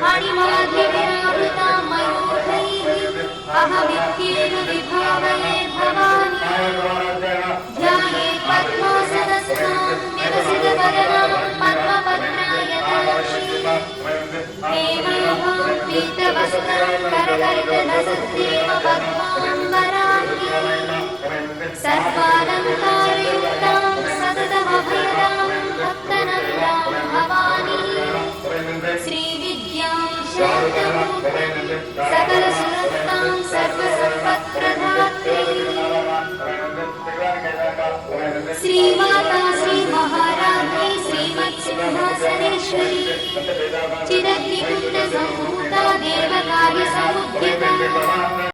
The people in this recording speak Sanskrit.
मणिमाध्यविरावृता मयूखैः अहमित्येव विभावये भवानी ध्याये पद्मासनस्थां विकसितवदनां पद्मपत्रायताक्षीं हेमाभां पीतवस्त्रां करकलितलसद्देव पद्माम्बराङ्गीं सर्वालङ्कारयुक्तां सततमभयदां भक्तनन्दां भवानी श्रीविद्यां शान्तमूर्तिं सकलसुरस्तां सर्वसम्पत्प्रदात्रीं श्रीमाता श्रीमहाराज्ञी श्रीमत्सिंहासनेश्वरी चिदग्निकुण्डसम्भूता देवकार्यसमुद्यता